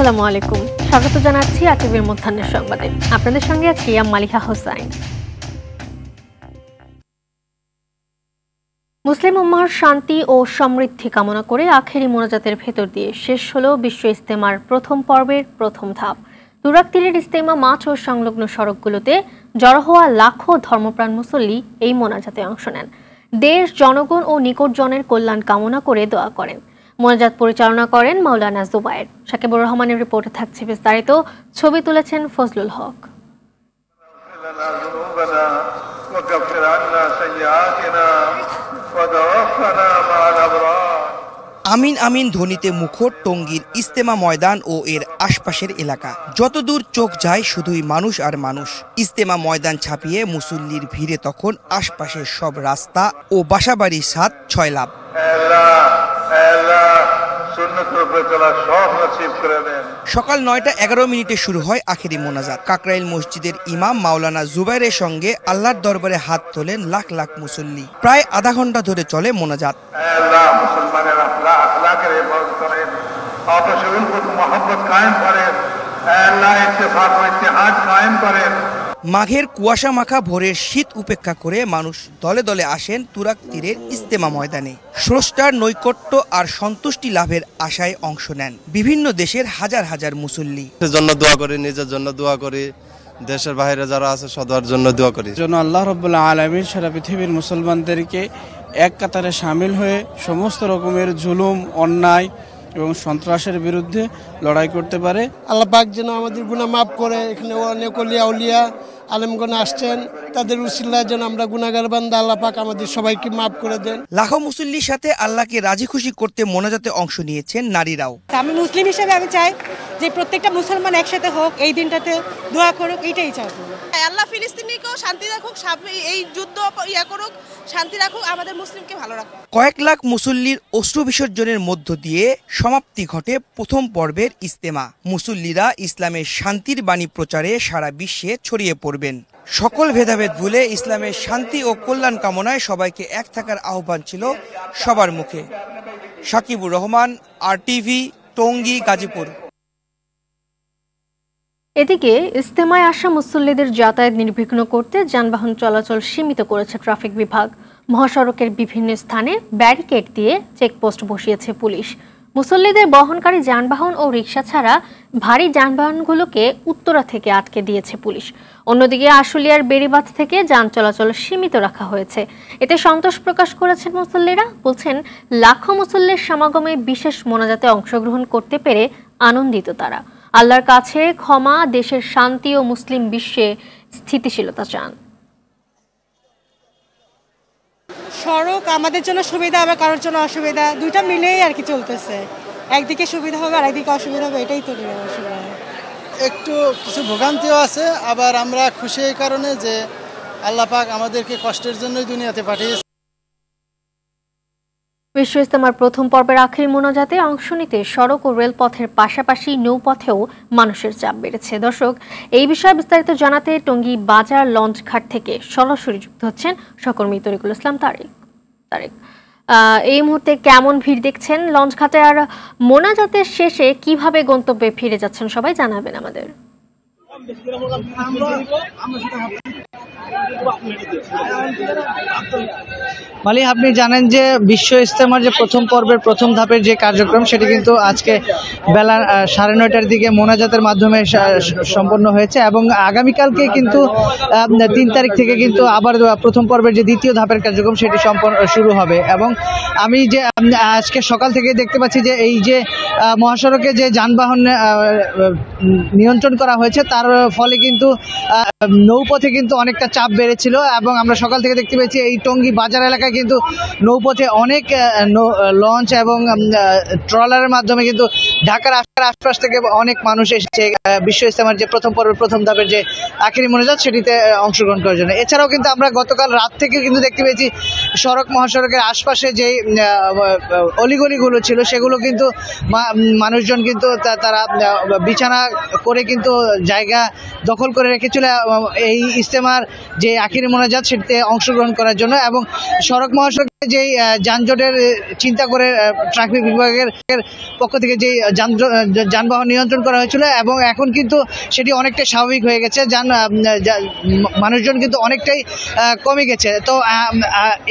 আসসালামু আলাইকুম, স্বাগত জানাচ্ছি আকিবের মধ্যাহ্নের সংবাদে। আপনাদের সঙ্গে আছি মালিকা হোসাইন। মুসলিম উম্মাহর শান্তি ও সমৃদ্ধি কামনা করে আখেরি মোনাজাতের ভেতর দিয়ে শেষ হলো বিশ্ব ইজতেমার প্রথম পর্বের প্রথম ধাপ। তুরাগ তীরের ইজতেমা মাঠ ও সংলগ্ন সড়কগুলোতে জড়ো হওয়া লাখো ধর্মপ্রাণ মুসল্লি এই মোনাজাতে অংশ নেন। দেশ, জনগণ ও নিকটজনের কল্যাণ কামনা করে দোয়া করেন। মোনাজাত পরিচালনা করেন মাওলানা জুবায়ের। সাকিবুর রহমানের রিপোর্টে থাকছে বিস্তারিত। ছবি তুলেছেন ফজলুল হক। আমিন আমিন ধ্বনিতে মুখর টঙ্গীর ইজতেমা ময়দান ও এর আশপাশের এলাকা। যতদূর চোখ যায় শুধুই মানুষ আর মানুষ। ইজতেমা ময়দান ছাপিয়ে মুসল্লির ভিড়ে তখন আশপাশের সব রাস্তা ও বাসাবাড়ির স্বাদ ছয়লাভ। সকাল 9:11 শুরু হয় আখেরি মোনাজাত। কাকরাইল মসজিদের ইমাম মাওলানা জুবাইরের সঙ্গে আল্লাহর দরবারে হাত তোলেন লাখ লাখ মুসল্লি। প্রায় আধা ঘন্টা ধরে চলে মোনাজাত। মাঘের কুয়াশা মাখা ভোরের শীত উপেক্ষা করে মানুষ দলে দলে আসেন তুরাগ তীরের ইজতেমা ময়দানে। স্রষ্টার নৈকট্য আর সন্তুষ্টি লাভের আশায় অংশ নেন বিভিন্ন দেশের হাজার হাজার মুসল্লি। জন্য দোয়া করি, নিজের জন্য দোয়া করি, দেশের বাইরে যারা আছে সবার জন্য দোয়া করি। জন্য আল্লাহ রাব্বুল আলামিন সারা পৃথিবীর মুসলমানদেরকে এক কাতারে শামিল হয়ে সমস্ত রকমের জুলুম, অন্যায় এবং সন্ত্রাসের বিরুদ্ধে লড়াই করতে পারে। আল্লাহ পাক যেন আমাদের গুনাহ মাফ করে। এখানে অনেক ওলিয়া উলিয়া আলেমগণ আসছেন, তাদের উসিলায় যেন আমরা গুনাহগার বান্দা, আল্লাহ পাক আমাদের সবাইকে মাফ করে দেন। লাখো মুসল্লির সাথে আল্লাহকে রাজি খুশি করতে মোনাজাতে অংশ নিয়েছেন নারীরাও। আমি মুসলিম হিসেবে আমি চাই যে প্রত্যেকটা মুসলমান একসাথে হোক, এই দিনটাতে দোয়া করুক, এইটাই চাই। আল্লাহ ফিলিস্তিনিকেও শান্তি রাখুক, এই যুদ্ধ করুক, শান্তি রাখুক, আমাদের মুসলিমকে ভালো রাখুক। কয়েক লাখ মুসল্লির অশ্রু বিসর্জনের মধ্য দিয়ে সমাপ্তি ঘটে প্রথম পর্বের ইজতেমা। মুসল্লিরা ইসলামের শান্তির বাণী প্রচারে সারা বিশ্বে ছড়িয়ে পড়বেন। সকল ভেদাভেদ ভুলে ইসলামের শান্তি ও কল্যাণ কামনায় সবাইকে এক থাকার আহ্বান ছিল সবার মুখে। সাকিবুর রহমান, RTV, টঙ্গী, গাজীপুর। এদিকে ইজতেমায় আসা মুসল্লিদের যাতায়াত নির্বিঘ্ন করতে যানবাহন চলাচল সীমিত করেছে ট্রাফিক বিভাগ। মহাসড়কের বিভিন্ন স্থানে ব্যারিকেড দিয়ে চেকপোস্ট বসিয়েছে পুলিশ। মুসল্লিদের বহনকারী যানবাহন ও রিকশা ছাড়া ভারী যানবাহনগুলোকে উত্তরা থেকে আটকে দিয়েছে পুলিশ। অন্যদিকে আশুলিয়ার বেড়িবাঁধ থেকে যান চলাচল সীমিত রাখা হয়েছে। এতে সন্তোষ প্রকাশ করেছেন মুসল্লিরা। বলছেন, লাখো মুসল্লির সমাগমে বিশেষ মোনাজাতে অংশগ্রহণ করতে পেরে আনন্দিত তারা। আল্লাহর কাছে ক্ষমা, দেশের শান্তি ও মুসলিম বিশ্বে স্থিতিশীলতা চান। সড়ক আমাদের জন্য সুবিধা, আবার কারোর জন্য অসুবিধা, দুইটা মিলেই আর কি চলতেছে। একদিকে সুবিধা হবে আর একদিকে অসুবিধা হবে, এটাই তো অসুবিধা। একটু কিছু ভোগান্তিও আছে, আবার আমরা খুশি এই কারণে যে আল্লাহ পাক আমাদেরকে কষ্টের জন্যই দুনিয়াতে পাঠিয়েছে। বিশ্ব ইজতেমার প্রথম পর্বের আখেরি মোনাজাতে অংশ নিতে সড়ক ও রেলপথের পাশাপাশি নৌপথেও মানুষের চাপ বেড়েছে। দর্শক, এই বিষয়ে বিস্তারিত জানাতে টঙ্গী বাজার লঞ্চঘাট থেকে সরাসরি যুক্ত হচ্ছেন সহকর্মী তরিকুল ইসলাম তারেক। এই মুহূর্তে কেমন ভিড় দেখছেন লঞ্চঘাটে, আর মোনাজাতের শেষে কিভাবে গন্তব্যে ফিরে যাচ্ছেন সবাই জানাবেন আমাদের। মালিক, আপনি জানেন যে বিশ্ব ইজতেমার যে প্রথম পর্বের প্রথম ধাপের যে কার্যক্রম সেটি কিন্তু আজকে বেলা 9:30টার দিকে মোনাজাতের মাধ্যমে সম্পন্ন হয়েছে এবং আগামীকালকে কিন্তু 3 তারিখ থেকে কিন্তু আবার প্রথম পর্বের যে দ্বিতীয় ধাপের কার্যক্রম সেটি শুরু হবে। এবং আমি যে আজকে সকাল থেকে দেখতে পাচ্ছি যে এই যে মহাসড়কে যে যানবাহন নিয়ন্ত্রণ করা হয়েছে তার ফলে কিন্তু নৌপথে কিন্তু অনেকটা চাপ বেড়েছিল এবং আমরা সকাল থেকে দেখতে পেয়েছি এই টঙ্গী বাজার এলাকায় কিন্তু নৌপথে অনেক লঞ্চ এবং ট্রলারের মাধ্যমে কিন্তু ঢাকার আশপাশ থেকে অনেক মানুষ এসেছে বিশ্ব ইজতেমার যে প্রথম পর্বের প্রথম ধাপের যে আখেরি মোনাজাত সেটিতে অংশগ্রহণ করার জন্য। এছাড়াও কিন্তু আমরা গতকাল রাত থেকে কিন্তু দেখতে পেয়েছি সড়ক মহাসড়কের আশপাশে যে অলিগলিগুলো ছিল সেগুলো কিন্তু মানুষজন কিন্তু তারা বিছানা করে কিন্তু জায়গা দখল করে রেখেছিল এই ইজতেমার যে আখেরি মোনাজাত সেটিতে অংশগ্রহণ করার জন্য। এবং সড়ক মহাসড়কে যে যানজটের চিন্তা করে ট্রাফিক বিভাগের পক্ষ থেকে যে যানবাহন নিয়ন্ত্রণ করা হয়েছিল এবং এখন কিন্তু সেটি অনেকটাই স্বাভাবিক হয়ে গেছে, মানুষজন কিন্তু অনেকটাই কমে গেছে। তো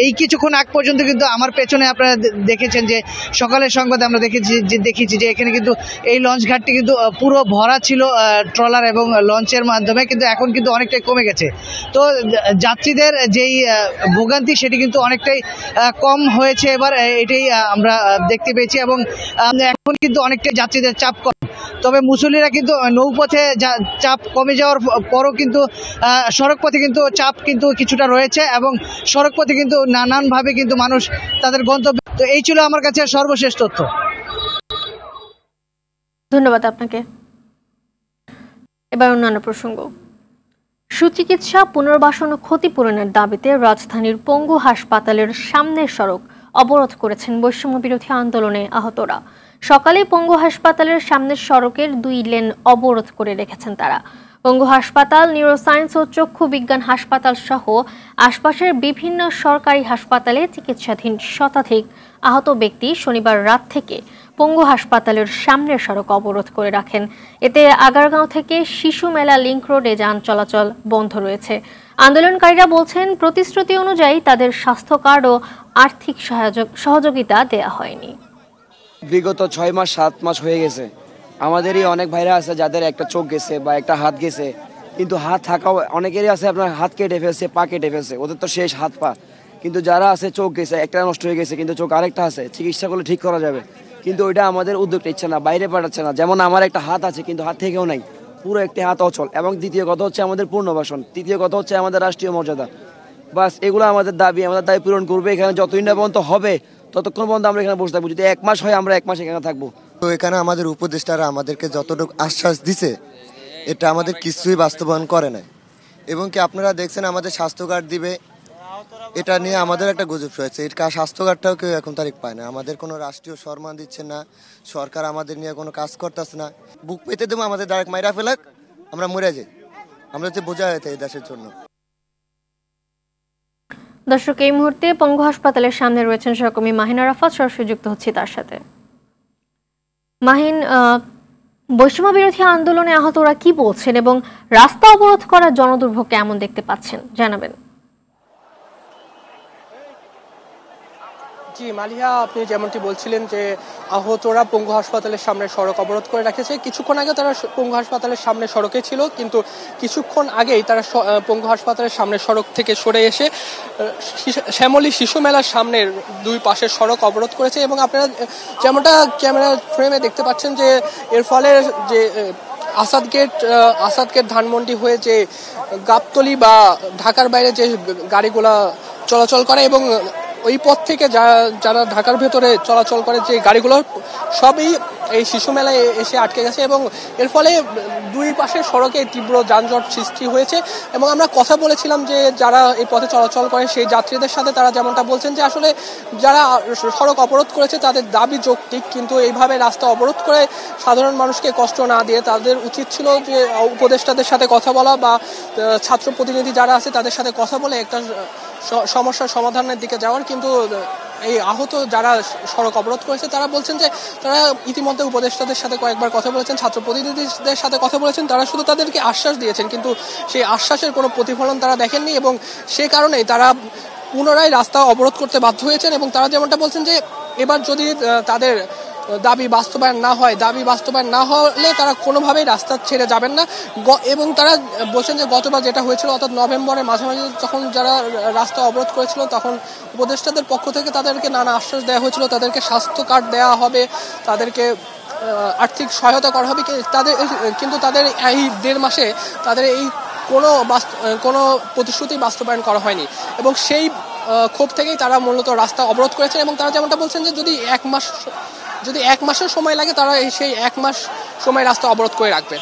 এই কিছুক্ষণ আগ পর্যন্ত কিন্তু আমার পেছনে আপনারা দেখেছেন যে সকালের সংবাদে আমরা দেখেছি যে এখানে কিন্তু এই লঞ্চ ঘাটটি কিন্তু পুরো ভরা ছিল ট্রলার এবং লঞ্চের মাধ্যমে, কিন্তু এখন কিন্তু অনেকটাই কমে গেছে। তো যাত্রীদের যেই ভোগান্তি সেটি কিন্তু অনেকটাই কম হয়েছে এবার, এটাই আমরা দেখতে পেয়েছি এবং এখন কিন্তু অনেকটাই যাত্রীদের চাপ কম। তবে মুসল্লিরা কিন্তু নৌপথে চাপ কমে যাওয়ার পরও কিন্তু সড়ক পথে কিন্তু চাপ কিন্তু কিছুটা রয়েছে এবং সড়ক পথে কিন্তু নানানভাবে কিন্তু মানুষ তাদের গন্তব্য। তো এই ছিল আমার কাছে সর্বশেষ তথ্য। ধন্যবাদ আপনাকে। এবার অন্যান্য প্রসঙ্গ। সুচিকিৎসা, পুনর্বাসন ও ক্ষতিপূরণের দাবিতে রাজধানীর পঙ্গু হাসপাতালের সামনের সড়ক অবরোধ করেছেন বৈষম্য বিরোধী আন্দোলনে আহতরা। সকালে পঙ্গু হাসপাতালের সামনের সড়কের 2 লেন অবরোধ করে রেখেছেন তারা। পঙ্গু হাসপাতাল, নিউরোসায়েন্স ও চক্ষু বিজ্ঞান হাসপাতাল সহ আশপাশের বিভিন্ন সরকারি হাসপাতালে চিকিৎসাধীন শতাধিক আহত ব্যক্তি শনিবার রাত থেকে পঙ্গু হাসপাতালের সামনের সড়ক অবরোধ করে রাখেন। এতে আগারগাঁও থেকে শিশু মেলা লিংক রোডে যান চলাচল বন্ধ রয়েছে। আন্দোলনকারীরা বলছেন, প্রতিশ্রুতি অনুযায়ী তাদের স্বাস্থ্য কার্ড ও আর্থিক সহযোগিতা দেয়া হয়নি। বিগত 6 মাস 7 মাস হয়ে গেছে, আমাদেরই অনেক ভাইরা আছে যাদের একটা চোখ গেছে বা একটা হাত গেছে, কিন্তু হাত থাকাও অনেকেরই আছে আপনার হাত কেটে ফেলছে, পা কেটে ফেলছে, ওদের তো শেষ হাত পা। কিন্তু যারা আছে চোখ গেছে, একটা নষ্ট হয়ে গেছে কিন্তু চোখ আরেকটা আছে, চিকিৎসা করলে ঠিক করা যাবে, কিন্তু ওইটা আমাদের উদ্যোগটা ইচ্ছে না, বাইরে পাঠাচ্ছে না। যেমন আমার একটা হাত আছে কিন্তু হাত থেকেও নাই, পুরো একটি হাত অচল। এবং দ্বিতীয় কথা হচ্ছে আমাদের পুনর্বাসন, তৃতীয় কথা হচ্ছে আমাদের রাষ্ট্রীয় মর্যাদা। বাস এগুলো আমাদের দাবি পূরণ করবে। এখানে যতদিন না পর্যন্ত হবে ততক্ষণ পর্যন্ত আমরা এখানে বসে থাকবো। যদি 1 মাস হয় আমরা 1 মাস এখানে থাকবো। তো এখানে আমাদের উপদেষ্টারা আমাদেরকে যতটুকু আশ্বাস দিছে এটা আমাদের কিছুই বাস্তবায়ন করে নাই। এবং কি আপনারা দেখছেন আমাদের স্বাস্থ্য কার্ড দিবে, এটা নিয়ে আমাদের একটা গুজব রয়েছে। এর স্বাস্থ্য কার্ডটাও কেউ এখন তারিখ পায় না, আমাদের কোনো রাষ্ট্রীয় সম্মান দিচ্ছে না, সরকার আমাদের নিয়ে কোনো কাজ করতেছে না। বুক পেতে দেবো আমাদের ডাইরেক্ট মাইরা ফেলাক, আমরা মরে যাই, আমরা যে বোঝা হয়েছে এই দেশের জন্য। দর্শক, এই মুহূর্তে পঙ্গু হাসপাতালের সামনে রয়েছেন সহকর্মী মাহিন আরাফাত, সরাসরি যুক্ত হচ্ছি তার সাথে। মাহিন, বৈষম্য বিরোধী আন্দোলনে আহতরা কি বলছেন এবং রাস্তা অবরোধ করা জনদুর্ভোগ কেমন দেখতে পাচ্ছেন জানাবেন। জি মালিহা, আপনি যেমনটি বলছিলেন যে আহতরা পঙ্গু হাসপাতালের সামনে সড়ক অবরোধ করে রেখেছে। কিছুক্ষণ আগে তারা পঙ্গু হাসপাতালের সামনে সড়কে ছিল, কিন্তু কিছুক্ষণ আগেই তারা পঙ্গু হাসপাতালের সামনে সড়ক থেকে সরে এসে শ্যামলী শিশু মেলার সামনের 2 পাশের সড়ক অবরোধ করেছে। এবং আপনারা যেমনটা ক্যামেরা ফ্রেমে দেখতে পাচ্ছেন যে এর ফলে যে আসাদ গেট ধানমন্ডি হয়ে যে গাবতলী বা ঢাকার বাইরে যে গাড়িগুলা চলাচল করে এবং ওই পথ থেকে যারা ঢাকার ভেতরে চলাচল করে যে গাড়িগুলো সবই এই শিশু মেলায় এসে আটকে গেছে এবং এর ফলে 2 পাশের সড়কে তীব্র যানজট সৃষ্টি হয়েছে। এবং আমরা কথা বলেছিলাম যে যারা এই পথে চলাচল করে সেই যাত্রীদের সাথে, তারা যেমনটা বলছেন যে আসলে যারা সড়ক অবরোধ করেছে তাদের দাবি যৌক্তিক, কিন্তু এইভাবে রাস্তা অবরোধ করে সাধারণ মানুষকে কষ্ট না দিয়ে তাদের উচিত ছিল যে উপদেষ্টাদের সাথে কথা বলা বা ছাত্র প্রতিনিধি যারা আছে তাদের সাথে কথা বলে একটা সমস্যার সমাধানের দিকে যাওয়ার। কিন্তু এই আহত যারা সড়ক অবরোধ করেছে তারা বলছেন যে তারা ইতিমধ্যে উপদেষ্টাদের সাথে কয়েকবার কথা বলেছেন, ছাত্র প্রতিনিধিদের সাথে কথা বলেছেন, তারা শুধু তাদেরকে আশ্বাস দিয়েছেন, কিন্তু সেই আশ্বাসের কোনো প্রতিফলন তারা দেখেননি এবং সে কারণেই তারা পুনরায় রাস্তা অবরোধ করতে বাধ্য হয়েছেন। এবং তারা যেমনটা বলছেন যে এবার যদি তাদের দাবি বাস্তবায়ন না হলে তারা কোনোভাবেই রাস্তা ছেড়ে যাবেন না। এবং তারা বলছেন যে গতবার যেটা হয়েছিল অর্থাৎ নভেম্বরের মাঝামাঝি যখন যারা রাস্তা অবরোধ করেছিল তখন উপদেষ্টাদের পক্ষ থেকে তাদেরকে নানা আশ্বাস দেওয়া হয়েছিল, তাদেরকে স্বাস্থ্য কার্ড দেওয়া হবে, তাদেরকে আর্থিক সহায়তা করা হবে, কিন্তু তাদের এই 1.5 মাসে তাদের এই কোনো প্রতিশ্রুতি বাস্তবায়ন করা হয়নি এবং সেই ক্ষোভ থেকেই তারা মূলত রাস্তা অবরোধ করেছেন। এবং তারা যেমনটা বলছেন যে যদি 1 মাসের সময় লাগে তারা সেই 1 মাস সময় রাস্তা অবরোধ করে রাখবে।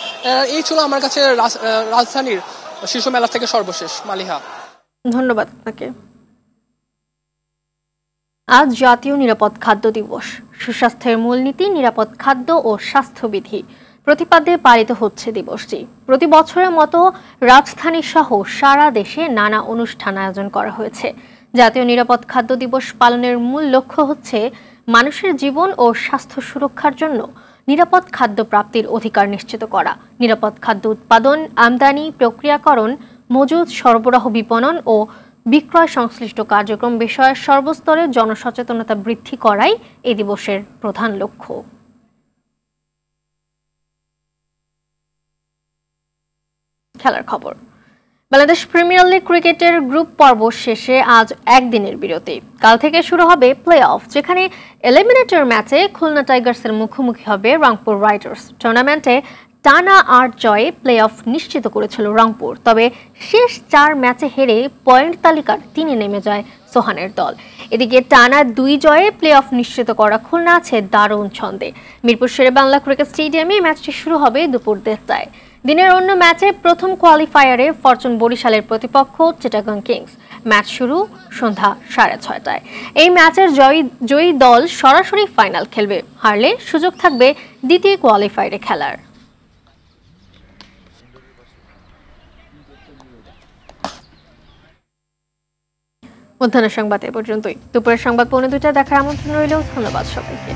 এই ছিল আমার কাছে রাজধানীর শিশু মেলা থেকে সর্বশেষ। মালিহা, ধন্যবাদ আপনাকে। আজ জাতীয় নিরাপদ খাদ্য দিবস। সুস্বাস্থ্যের মূলনীতি, নিরাপদ খাদ্য ও স্বাস্থ্যবিধি প্রতিপাদ্যে পালিত হচ্ছে দিবসটি। প্রতি বছরের মতো রাজধানী সহ সারা দেশে নানা অনুষ্ঠান আয়োজন করা হয়েছে। জাতীয় নিরাপদ খাদ্য দিবস পালনের মূল লক্ষ্য হচ্ছে মানুষের জীবন ও স্বাস্থ্য সুরক্ষার জন্য নিরাপদ খাদ্য প্রাপ্তির অধিকার নিশ্চিত করা। নিরাপদ খাদ্য উৎপাদন, আমদানি, প্রক্রিয়াকরণ, মজুত, সরবরাহ, বিপণন ও বিক্রয় সংশ্লিষ্ট কার্যক্রম বিষয়ে সর্বস্তরে জনসচেতনতা বৃদ্ধি করাই এই দিবসের প্রধান লক্ষ্য। খেলার খবর। বাংলাদেশ প্রিমিয়ার লিগ ক্রিকেটের গ্রুপ পর্ব শেষে আজ একদিনের বিরতি। কাল থেকে শুরু হবে প্লে অফ, যেখানে এলিমিনেটর ম্যাচে খুলনা টাইগার্সের মুখোমুখি হবে রংপুর রাইডার্স। টুর্নামেন্টে টানা 8 জয়ে প্লে অফ নিশ্চিত করেছিল রংপুর, তবে শেষ 4 ম্যাচে হেরে পয়েন্ট তালিকার 3-এ নেমে যায় সোহানের দল। এদিকে টানা 2 জয়ে প্লে অফ নিশ্চিত করা খুলনা আছে দারুণ ছন্দে। মিরপুর শেরেবাংলা ক্রিকেট স্টেডিয়ামে ম্যাচটি শুরু হবে দুপুর 1:30টায়। দিনের অন্য ম্যাচে প্রথম কোয়ালিফায়ারে ফরচুন বরিশালের প্রতিপক্ষ চিটাগং কিংস। ম্যাচ শুরু সন্ধ্যা 6:30টায়। এই ম্যাচের জয়ী দল সরাসরি ফাইনাল খেলবে, হারলে সুযোগ থাকবে দ্বিতীয় কোয়ালিফায়ারে খেলার। মধ্যাহ্ন সংবাদ এ পর্যন্তই। দুপুরের সংবাদ 2:45 দেখার আমন্ত্রণ রইল। ধন্যবাদ সবাইকে।